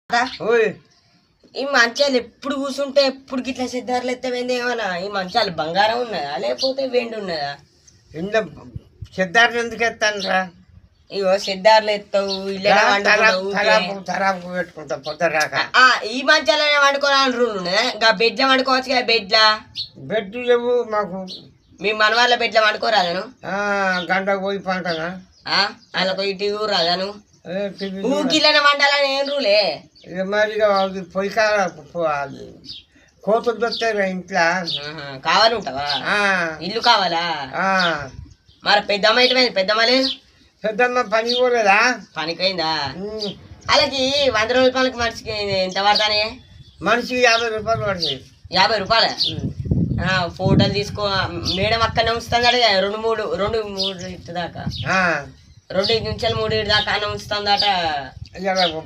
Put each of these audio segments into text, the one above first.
ఓయ్ ఈ మంచాలు ఎప్పుడు కూర్చుంటే ఎప్పుడు గిట్లా సిద్ధార్లు ఎత్తవేంది ఏమన్నా ఈ మంచాలు బంగారం ఉన్నదా లేకపోతే వెండి ఉన్నదా? ఇంట్లో సిద్ధార్థ ఎందుకు ఎత్తానురా? ఇగో సిద్ధార్లు ఎత్తావు ఇల్లు తరాపు పెట్టుకుంటా పొద్దురాక. ఈ మంచాలనే వండుకోవాలని రూల్ ఉన్నదా? ఇంకా బెడ్లో వండుకోవచ్చు కదా. బెడ్ లేవు మాకు. మీ మనవాళ్ళ బెడ్లో వండుకోరాదను? గంట పోయి పంటనా అలా పోయి టీవీ రాదాను ఊకిళ్ళనే వండాలని ఏం రూలే? మరిగా పొయ్యి అది కోతులు దొరుకుతాయి ఇంట్లో. కావాలి ఉంటావా? ఇల్లు కావాలా? మరి పెద్దమ్మ అయితే పెద్దమ్మ లేదు. పెద్దమ్మ పని పోలేదా? పనికైందా? అలాగే 100 రోజుల పనికి మనిషికి ఎంత పడతానే? మనిషికి 50 రూపాయలు పడతాయి. 50 రూపాయలు? ఫోటోలు తీసుకో మేడం అక్కడనే ఉంచుతుంది అడిగా 2-3 ఇటు దాకా 2 నుంచి 3 దాకా అన్న ఉంచుతుందట.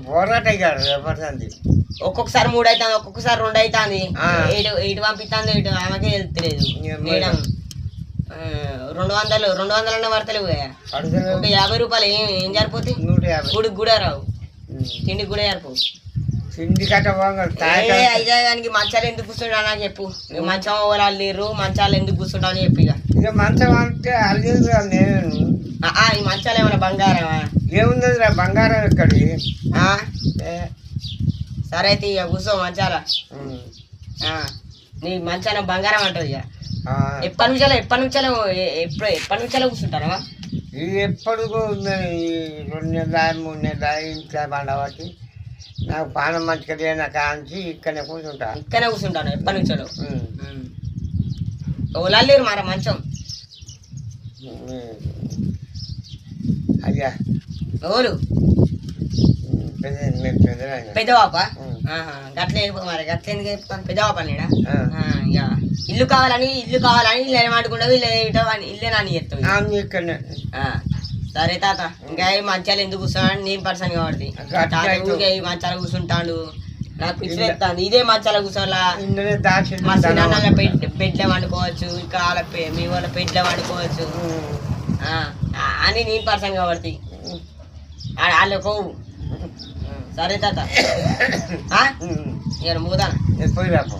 పోరాట పడుతుంది. ఒక్కొక్కసారి 3 అవుతుంది, ఒక్కొక్కసారి 2 అవుతుంది. ఇటు పంపిస్తుంది, ఇటు ఆమెకే వెళ్తలేదు మేడం. 200 అన్న పడతలేవు. 50 రూపాయలు ఏం సరిపోతాయి? 150 గుడికి కూడా రావు, తిండికి కూడా సరిపోవు. తిండి కట్ట అయిదానికి మంచాలు ఎందుకు కూర్చుంటా నాకు చెప్పు. మంచం వాళ్ళు లేరు, మంచాలు ఎందుకు కూర్చుంటా అని చెప్పి. ఇక మంచం అంటే అల్లేదు నేను. ఈ మంచాలు ఏమైనా బంగారమా? ఏమున్నదిరా బంగారం ఎక్కడి? సరే అయితే ఇక కూర్చో మంచాల. నీ మంచాల బంగారం అంటది. ఇక ఎప్పటి నుంచాలో కూర్చుంటారా? ఇది ఎప్పుడు 2 నెలల 3 నెలల ఇంట్లో పండబట్టి నాకు పానం మంచిగా లేనా కాంచి ఇక్కడనే కూర్చుంటాను. ఎప్పటి నుంచో ఓలా లేరు మరి మంచం. అయ్యా ఓలు పెద్దవాప గట్లే మరి గట్ల ఎందుకు చెప్తాను? పెద్దవాప లేడా? ఇక ఇల్లు కావాలని ఇల్లు ఏమంటుకుండా ఇల్లే నాని చెప్తావు. ఇక్కడనే. సరే తాత, ఇంకా మంచాలు ఎందుకు కూర్చున్నాడు? నేను పర్సన్ కాబట్టి ఈ మంచాల కూర్చుంటాడు. నాకు పిచ్చి ఎత్తాను. ఇదే మంచాల కూర్చోాలా? మా సినాన్న బెడ్లో వండుకోవచ్చు, ఇంకా వాళ్ళ మీ వాళ్ళ బెడ్లో వండుకోవచ్చు అని నేను పర్సన్ కాబట్టి వాళ్ళు కొవ్వు. సరే తాత, ఇక మూదాను పోయి రాపో.